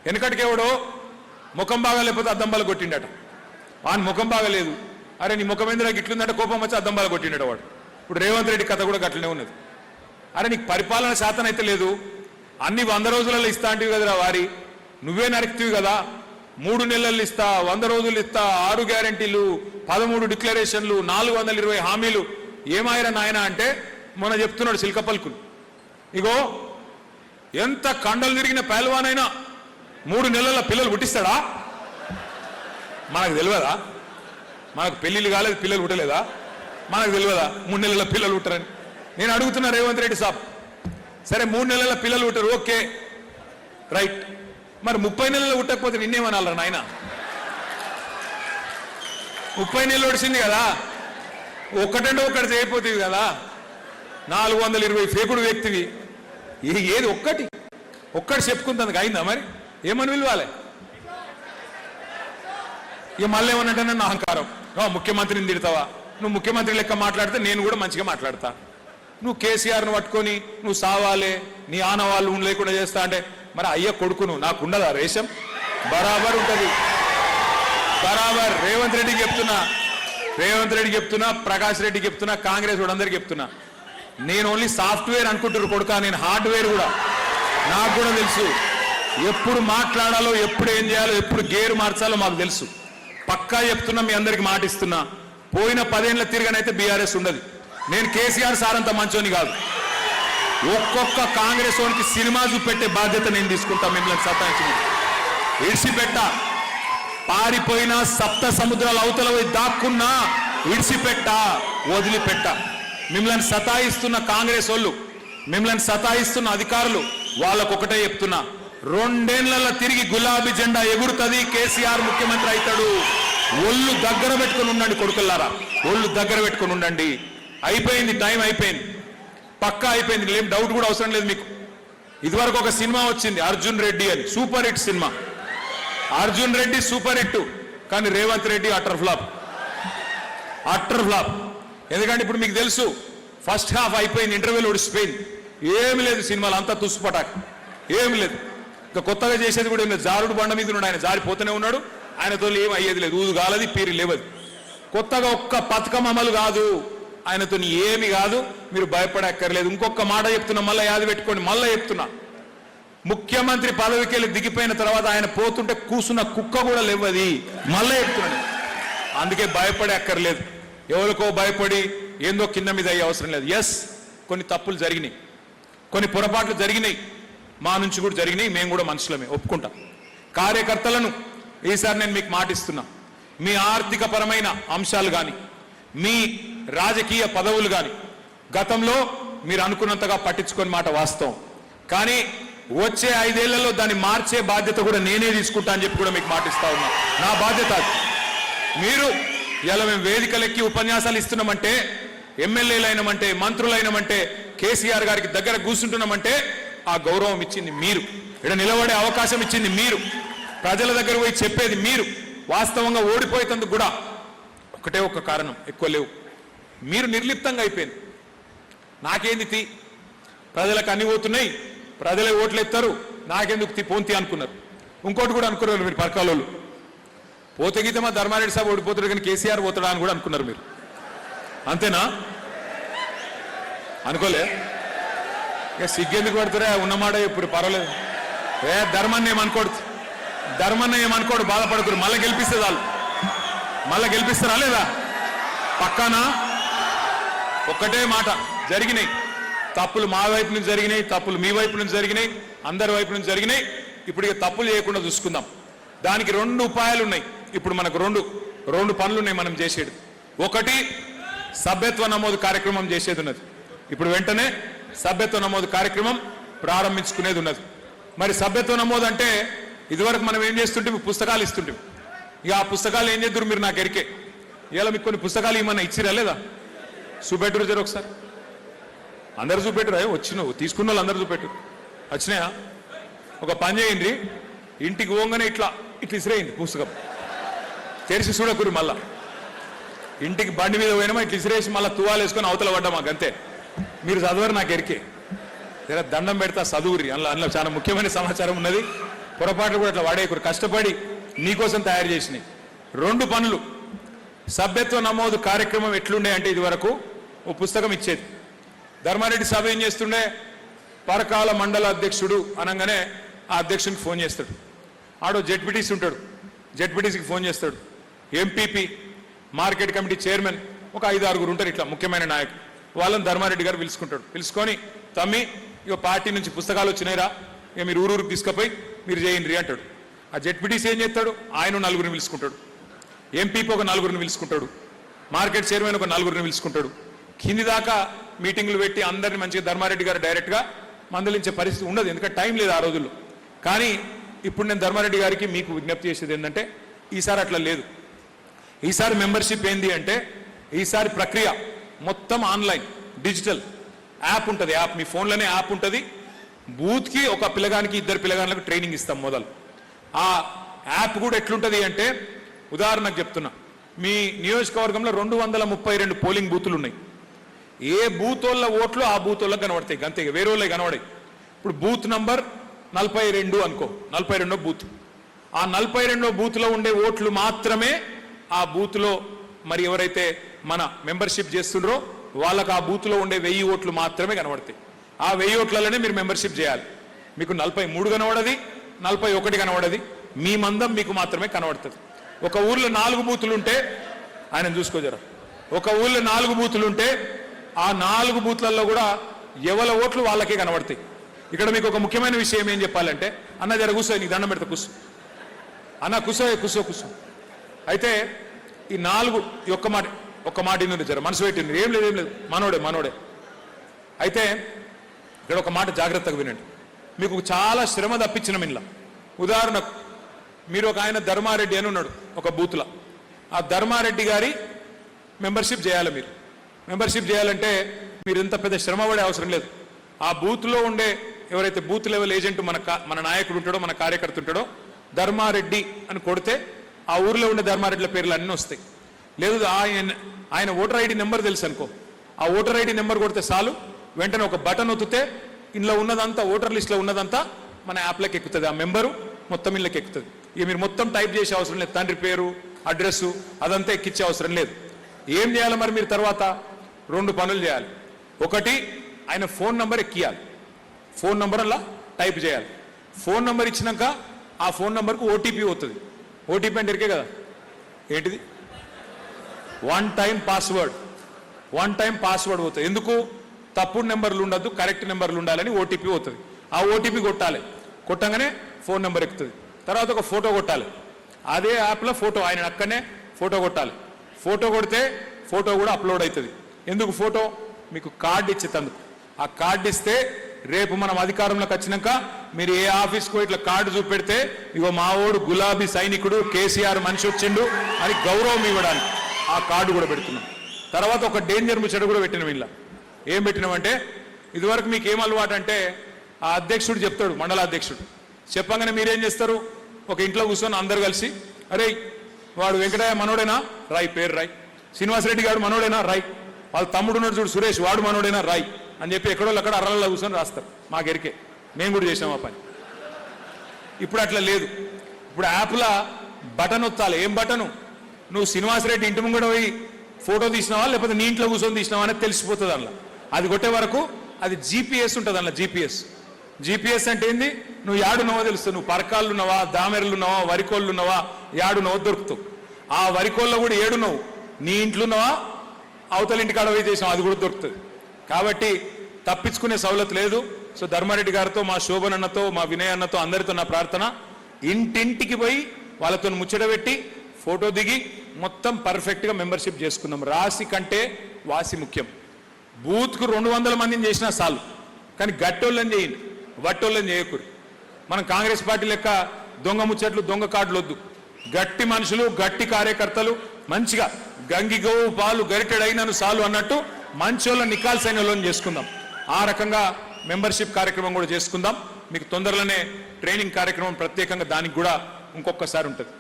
వెనకటికెవడో ముఖం బాగాలేకపోతే అద్దం బాల కొట్టిండట. వాని ముఖం బాగలేదు, అరే నీ ముఖం ఎందుకు నాకు ఇట్లుందంటే కోపం వచ్చి అద్దం బాల కొట్టిండట వాడు. ఇప్పుడు రేవంత్ రెడ్డి కథ కూడా గట్లనే ఉన్నది. అరే నీకు పరిపాలన శాతం అయితే లేదు, అన్ని 100 రోజులలో ఇస్తా అంటివి కదరా వారి, నువ్వే నరికితివి కదా. 3 నెలలు ఇస్తా, 100 రోజులు ఇస్తా, 6 గ్యారంటీలు, 13 డిక్లరేషన్లు, 420 హామీలు, ఏమాయరా నాయన అంటే మొన్న చెప్తున్నాడు సిల్కపల్కులు. ఇగో ఎంత కండలు తిరిగిన పేల్వానైనా 3 నెలల పిల్లలు పుట్టిస్తాడా? మనకు తెలియదా? మనకు పెళ్లిళ్ళు కాలేదు, పిల్లలు పుట్టలేదా? మనకు తెలియదా 3 నెలల పిల్లలు పుట్టరని? నేను అడుగుతున్నా రేవంత్ రెడ్డి సాబ్, సరే 3 నెలల పిల్లలు పుట్టరు, ఓకే రైట్, మరి 30 నెలలు పుట్టకపోతే నిన్నేమనాలరా నాయన? 30 నెలలు వచ్చింది కదా, ఒక్కటంటే ఒక్కటి చేయకపోతుంది కదా. 420 ఫేకుడు వ్యక్తివి, ఏది ఒక్కటి చెప్పుకుంటుంది అయిందా? మరి ఏమని పిలవాలి? ఇక మళ్ళీ ఏమనంటే నన్ను అహంకారం, ముఖ్యమంత్రిని తిడతావా? నువ్వు ముఖ్యమంత్రి లెక్క మాట్లాడితే నేను కూడా మంచిగా మాట్లాడతా. నువ్వు కేసీఆర్ను పట్టుకొని నువ్వు సావాలే, నీ ఆనవాళ్ళు లేకుండా చేస్తా అంటే మరి అయ్య కొడుకును నాకుండదా రేషం? బరాబర్ ఉంటుంది, బరాబర్. రేవంత్ రెడ్డికి చెప్తున్నా, ప్రకాష్ రెడ్డికి చెప్తున్నా, కాంగ్రెస్ వాళ్ళందరికీ చెప్తున్నా, నేను ఓన్లీ సాఫ్ట్వేర్ అనుకుంటున్నారు కొడుక, నేను హార్డ్వేర్ కూడా, నాకు కూడా తెలుసు. ఎప్పుడు మాట్లాడాలో, ఎప్పుడు ఏం చేయాలో, ఎప్పుడు గేరు మార్చాలో మాకు తెలుసు. పక్కా చెప్తున్నా, మీ అందరికి మాటిస్తున్నా, పోయిన 10 ఏళ్ల తిరగనైతే బీఆర్ఎస్ ఉండదు. నేను కేసీఆర్ సార్ అంత మంచోని కాదు. ఒక్కొక్క కాంగ్రెస్ వానికి సినిమా చూపెట్టే బాధ్యత నేను తీసుకుంటా. మిమ్మల్ని సతాయించిన ఇడిసిపెట్ట, పారిపోయిన 7 సముద్రాల అవతల దాక్కున్నా ఇడిసిపెట్ట, వదిలిపెట్ట. మిమ్మల్ని సతాయిస్తున్న కాంగ్రెస్ వాళ్ళు, మిమ్మల్ని సతాయిస్తున్న అధికారులు, వాళ్ళకొకటే చెప్తున్నా, 2 ఏళ్లలో తిరిగి గులాబీ జెండా ఎగురుతుంది, కేసీఆర్ ముఖ్యమంత్రి అవుతాడు. ఒళ్ళు దగ్గర పెట్టుకుని ఉండండి కొడుకుల్లారా, ఒళ్ళు దగ్గర పెట్టుకుని ఉండండి. అయిపోయింది, టైం అయిపోయింది, పక్కా అయిపోయింది, ఏం డౌట్ కూడా అవసరం లేదు మీకు. ఇదివరకు ఒక సినిమా వచ్చింది అర్జున్ రెడ్డి అని, super hit cinema. Arjun Reddy super hit, కానీ రేవంత్ రెడ్డి అటర్ ఫ్లాప్. ఎందుకంటే ఇప్పుడు మీకు తెలుసు, ఫస్ట్ హాఫ్ అయిపోయింది, ఇంటర్వ్యూలు ఒడిసిపోయింది, ఏమి లేదు సినిమాలు, అంతా తుస్సుపటాక్, ఏమి లేదు. ఇంకా కొత్తగా చేసేది కూడా ఏం లేదు. జారుడు బండ మీద ఉన్నాడు ఆయన, జారిపోతూనే ఉన్నాడు, ఆయనతో ఏం అయ్యేది లేదు, ఊదు కాలది, పీరి లేవది. కొత్తగా ఒక్క పథకం అమలు కాదు, ఆయనతో ఏమి కాదు, మీరు భయపడక్కర్లేదు. ఇంకొక మాట చెప్తున్నా, మళ్ళీ యాది పెట్టుకోండి, మళ్ళీ చెప్తున్నా, ముఖ్యమంత్రి పదవికి వెళ్ళి దిగిపోయిన తర్వాత ఆయన పోతుంటే కూసున్న కుక్క కూడా లేవది, మళ్ళీ చెప్తున్నాడు. అందుకే భయపడే అక్కర్లేదు, ఎవరికో భయపడి ఏందో కింద మీద అయ్యే అవసరం లేదు. ఎస్, కొన్ని తప్పులు జరిగినాయి, కొన్ని పొరపాట్లు జరిగినాయి, మా నుంచి కూడా జరిగినాయి, మేము కూడా మనుషులమే, ఒప్పుకుంటాం. కార్యకర్తలను ఈసారి నేను మీకు మాటిస్తున్నా, మీ ఆర్థిక పరమైన అంశాలు కానీ, మీ రాజకీయ పదవులు కానీ గతంలో మీరు అనుకున్నంతగా పట్టించుకొని మాట వాస్తవం, కానీ వచ్చే 5 ఏళ్లలో దాన్ని మార్చే బాధ్యత కూడా నేనే తీసుకుంటా అని చెప్పి కూడా మీకు మాటిస్తా ఉన్నా. నా బాధ్యత. మీరు ఇలా మేము వేదికలెక్కి ఉపన్యాసాలు ఇస్తున్నామంటే, ఎమ్మెల్యేలైనమంటే, మంత్రులైనమంటే, కేసీఆర్ గారికి దగ్గర కూర్చుంటున్నామంటే ఆ గౌరవం ఇచ్చింది మీరు, ఇక్కడ నిలబడే అవకాశం ఇచ్చింది మీరు, ప్రజల దగ్గర పోయి చెప్పేది మీరు. వాస్తవంగా ఓడిపోయేందుకు కూడా ఒకటే ఒక్క కారణం, ఎక్కువ లేవు, మీరు నిర్లిప్తంగా అయిపోయింది. నాకేంది ప్రజలకు అన్ని పోతున్నాయి, ప్రజలే ఓట్లు ఎత్తారు, నాకెందుకు పోంతి అనుకున్నారు. ఇంకోటి కూడా అనుకున్నారు మీరు, పరకాలలో పోతే గీతమా ధర్మారెడ్డి సాబ్ ఓడిపోతాడు కానీ కేసీఆర్ పోతాడా అని కూడా అనుకున్నారు మీరు. అంతేనా? అనుకోలే? ఇక సిగ్గెందుకు పడతారా? ఉన్నమాట ఇప్పుడు పర్వాలేదు, ధర్మాన్ని ఏమనుకోడు, బాధపడకురు, మళ్ళీ గెలిపిస్తే చాలు. మళ్ళీ గెలిపిస్తారా లేదా? పక్కానా? ఒక్కటే మాట, జరిగినాయి తప్పులు, మా వైపు నుంచి జరిగినాయి తప్పులు, మీ వైపు నుంచి జరిగినాయి, అందరి వైపు నుంచి జరిగినాయి. ఇప్పుడు ఇక తప్పులు చేయకుండా చూసుకుందాం. దానికి 2 ఉపాయాలు ఉన్నాయి. ఇప్పుడు మనకు రెండు పనులు ఉన్నాయి మనం చేసేది. ఒకటి, సభ్యత్వ నమోదు కార్యక్రమం చేసేది ఉన్నది. ఇప్పుడు వెంటనే సభ్యత్వ నమోదు కార్యక్రమం ప్రారంభించుకునేది ఉన్నది. మరి సభ్యత్వ నమోదు అంటే ఇదివరకు మనం ఏం చేస్తుంటే పుస్తకాలు ఇస్తుంటే, ఇక ఆ పుస్తకాలు ఏం చేద్దరు మీరు నాకు ఎరికే. ఇలా మీకు కొన్ని పుస్తకాలు ఏమన్నా ఇచ్చిరా లేదా? చూపెట్టరు జర ఒకసారి, అందరు చూపెట్టరు, వచ్చినావు తీసుకున్న వాళ్ళు అందరు చూపెట్టరు, వచ్చినాయా? ఒక పని చేయండి, ఇంటికి పోగానే ఇట్లా ఇసిరేయండి పుస్తకం, తెరిచి చూడకురు. మళ్ళా ఇంటికి బండి మీద పోయినామా ఇట్లా ఇసిరేసి మళ్ళీ తువాలు వేసుకొని అవతల పడ్డా మాకు, అంతే. మీరు చదవరు నాకు ఎరికే, జర దండం పెడతా చదువురి, అందులో చాలా ముఖ్యమైన సమాచారం ఉన్నది. పొరపాట్లు కూడా అట్లా వాడేయకూరు. కష్టపడి నీకోసం తయారు చేసినాయి 2 పనులు. సభ్యత్వ నమోదు కార్యక్రమం ఎట్లుండే అంటే ఇది వరకు ఓ పుస్తకం ఇచ్చేది. ధర్మారెడ్డి సభ ఏం చేస్తుండే, పరకాల మండల అధ్యక్షుడు అనగానే ఆ అధ్యక్షునికి ఫోన్ చేస్తాడు. ఆడో జెడ్పీటీసీ ఉంటాడు, జెడ్పీటీసీకి ఫోన్ చేస్తాడు. ఎంపీపీ, మార్కెట్ కమిటీ చైర్మన్, ఒక 5-6 ఉంటారు ఇట్లా ముఖ్యమైన నాయకులు. వాళ్ళని ధర్మారెడ్డి గారు పిలుచుకుంటాడు. పిలుచుకొని తమ్మి ఇక పార్టీ నుంచి పుస్తకాలు వచ్చినాయిరా, ఇక మీరు ఊరూరికి తీసుకుపోయి మీరు చేయండి అంటాడు. ఆ జెడ్పీటీసీ ఏం చేస్తాడు, ఆయన 4 పిలుచుకుంటాడు. ఎంపీపీ ఒక 4 పిలుచుకుంటాడు. మార్కెట్ చైర్మన్ ఒక 4 పిలుచుకుంటాడు. కింది దాకా మీటింగ్లు పెట్టి అందరిని మంచిగా ధర్మారెడ్డి గారు డైరెక్ట్గా మందలించే పరిస్థితి ఉండదు, ఎందుకంటే టైం లేదు ఆ రోజుల్లో. కానీ ఇప్పుడు నేను ధర్మారెడ్డి గారికి మీకు విజ్ఞప్తి చేసేది ఏంటంటే ఈసారి అట్లా లేదు. ఈసారి మెంబర్షిప్ ఏంది అంటే ఈసారి ప్రక్రియ మొత్తం ఆన్లైన్ డిజిటల్ యాప్ ఉంటుంది. యాప్ మీ ఫోన్లోనే యాప్ ఉంటుంది. బూత్కి ఒక పిల్లగానికి 2 పిల్లగాళ్ళకు ట్రైనింగ్ ఇస్తాం మొదలు. ఆ యాప్ కూడా ఎట్లుంటుంది అంటే ఉదాహరణకు చెప్తున్నా, మీ నియోజకవర్గంలో 232 పోలింగ్ బూతులు ఉన్నాయి. ఏ బూత్ వాళ్ళ ఓట్లు ఆ బూత్ వాళ్ళకి కనబడతాయి, అంతే, వేరే వాళ్ళకి కనబడాయి. ఇప్పుడు బూత్ నంబర్ 42 అనుకో, 42 బూత్. ఆ 42 బూత్లో ఉండే ఓట్లు మాత్రమే ఆ బూత్లో మరి ఎవరైతే మన మెంబర్షిప్ చేస్తుండ్రో వాళ్ళకు ఆ బూత్లో ఉండే 1000 ఓట్లు మాత్రమే కనబడతాయి. ఆ 1000 ఓట్లలోనే మీరు మెంబర్షిప్ చేయాలి. మీకు 43 కనబడది, 41 కనబడది, మీ మందం మీకు మాత్రమే కనబడుతుంది. ఒక ఊర్లో 4 బూతులు ఉంటే ఆయన చూసుకోజరా, ఒక ఊర్లో 4 బూతులు ఉంటే ఆ 4 బూత్లలో కూడా ఎవరి ఓట్లు వాళ్ళకే కనబడతాయి. ఇక్కడ మీకు ఒక ముఖ్యమైన విషయం ఏం చెప్పాలంటే, అన్న జర కూర్చో, నీకు దండం పెడతా కూర్చో అన్న, కూర్చో. అయితే ఈ 4 ఒక్క మాట ఇన్ని జర మనసు పెట్టింది, ఏం లేదు మనోడే. అయితే ఇక్కడ ఒక మాట జాగ్రత్తగా వినండి, మీకు చాలా శ్రమ తప్పించిన మిన్లా. ఉదాహరణకు మీరు ఒక ఆయన ధర్మారెడ్డి అని ఉన్నాడు ఒక బూత్లో. ఆ ధర్మారెడ్డి గారి మెంబర్షిప్ చేయాలి. మీరు మెంబర్షిప్ చేయాలంటే మీరు ఇంత పెద్ద శ్రమ పడే అవసరం లేదు. ఆ బూత్లో ఉండే ఎవరైతే బూత్ లెవెల్ ఏజెంట్ మన నాయకుడు ఉంటాడో, మన కార్యకర్త ఉంటాడో, ధర్మారెడ్డి అని కొడితే ఆ ఊర్లో ఉండే ధర్మారెడ్డిల పేర్లు అన్నీ వస్తాయి. లేదు ఆయన ఓటర్ ఐడి నెంబర్ తెలుసు అనుకో, ఆ ఓటర్ ఐడి నెంబర్ కొడితే చాలు, వెంటనే ఒక బటన్ ఒత్తితే ఇంట్లో ఉన్నదంతా, ఓటర్ లిస్ట్లో ఉన్నదంతా మన యాప్లోకి ఎక్కుతుంది. ఆ మెంబరు మొత్తం ఇళ్ళకి ఎక్కుతుంది. ఇక మీరు మొత్తం టైప్ చేసే అవసరం లేదు, తండ్రి పేరు, అడ్రస్సు అదంతా ఎక్కించే అవసరం లేదు. ఏం చేయాలి మరి మీరు తర్వాత? 2 పనులు చేయాలి. ఒకటి, ఆయన ఫోన్ నంబర్ ఎక్కియాలి. ఫోన్ నంబర్ అలా టైప్ చేయాలి. ఫోన్ నంబర్ ఇచ్చినాక ఆ ఫోన్ నంబర్కు ఓటీపీ అవుతుంది. ఓటీపీ అంటే ఇరికే కదా, ఏంటిది? 1 టైం పాస్వర్డ్ పోతుంది. ఎందుకు? తప్పుడు నెంబర్లు ఉండద్దు, కరెక్ట్ నెంబర్లు ఉండాలని ఓటీపీ అవుతుంది. ఆ ఓటీపీ కొట్టాలి. కొట్టంగానే ఫోన్ నెంబర్ ఎక్కుతుంది. తర్వాత ఒక ఫోటో కొట్టాలి. అదే యాప్లో ఫోటో, ఆయన అక్కడనే ఫోటో కొట్టాలి. ఫోటో కొడితే ఫోటో కూడా అప్లోడ్ అవుతుంది. ఎందుకు ఫోటో? మీకు కార్డు ఇచ్చేందుకు. ఆ కార్డు ఇస్తే రేపు మనం అధికారంలోకి వచ్చినాక మీరు ఏ ఆఫీస్కో ఇట్లా కార్డు చూపెడితే ఇగో మావోడు గులాబీ సైనికుడు కేసీఆర్ మనిషి వచ్చిండు అని గౌరవం ఇవ్వడానికి ఆ కార్డు కూడా పెడుతున్నాం. తర్వాత ఒక డేంజర్ ముచ్చట కూడా పెట్టినాం. ఇలా ఏం పెట్టినామంటే, ఇదివరకు మీకు ఏం అలవాటు అంటే ఆ అధ్యక్షుడు చెప్తాడు, మండల అధ్యక్షుడు చెప్పగానే మీరేం చేస్తారు, ఒక ఇంట్లో కూర్చొని అందరు కలిసి, అరే వాడు వెంకటయ్య మనోడేనా రాయ్, పేరు రాయ్. శ్రీనివాసరెడ్డి గారు మనోడేనా రాయ్, వాళ్ళ తమ్ముడు ఉన్నాడు చూడు సురేష్, వాడు మనోడేనా రాయ్ అని చెప్పి ఎక్కడో అక్కడ అర్రల్లో కూర్చొని రాస్తారు. మాకెరికే, మేము కూడా చేసాం ఆ పని. ఇప్పుడు అట్లా లేదు. ఇప్పుడు యాప్లో బటన్ ఒత్తాలి. ఏం బటను? నువ్వు శ్రీనివాసరెడ్డి ఇంటి ముంగడ పోయి ఫోటో తీసినావా లేకపోతే నీ ఇంట్లో కూర్చొని తీసినావా అనేది తెలిసిపోతుంది. అందులో అది కొట్టే వరకు అది జీపీఎస్ ఉంటుంది. అందులో జీపీఎస్ అంటే ఏంది? నువ్వు యాడున్నావో తెలుస్తుంది. నువ్వు పరకాళ్ళు ఉన్నావా, దామెరలు ఉన్నావా, వరికోళ్ళు ఉన్నావా, యాడున్నావో దొరుకుతావు. ఆ వరికోళ్ళలో కూడా ఏడున్నావు, నీ ఇంట్లో ఉన్నావా, అవతల ఇంటికాడ పోయి చేసావు, అది కూడా దొరుకుతుంది. కాబట్టి తప్పించుకునే సౌలత్ లేదు. సో ధర్మారెడ్డి గారితో, మా శోభన్ అన్నతో, మా వినయ్ అన్నతో, అందరితో నా ప్రార్థన, ఇంటింటికి పోయి వాళ్ళతో ముచ్చట పెట్టి ఫోటో దిగి మొత్తం పర్ఫెక్ట్గా మెంబర్షిప్ చేసుకుందాం. రాసి కంటే వాసి ముఖ్యం. బూత్కు 200 మందిని చేసినా చాలు, కానీ గట్టోళ్ళని చేయండి, వట్టోళ్ళని చేయకూడదు. మనం కాంగ్రెస్ పార్టీ లెక్క దొంగ ముచ్చట్లు, దొంగ కార్డులు వద్దు. గట్టి మనుషులు, గట్టి కార్యకర్తలు, మంచిగా గంగి గోవు పాలు గరిటెడైనను సాలు అన్నట్టు మంచోళ్ళ నికాల్సైన వాళ్ళని చేసుకుందాం. ఆ రకంగా మెంబర్షిప్ కార్యక్రమం కూడా చేసుకుందాం. మీకు తొందరలోనే ట్రైనింగ్ కార్యక్రమం ప్రత్యేకంగా దానికి కూడా ఇంకొకసారి ఉంటుంది.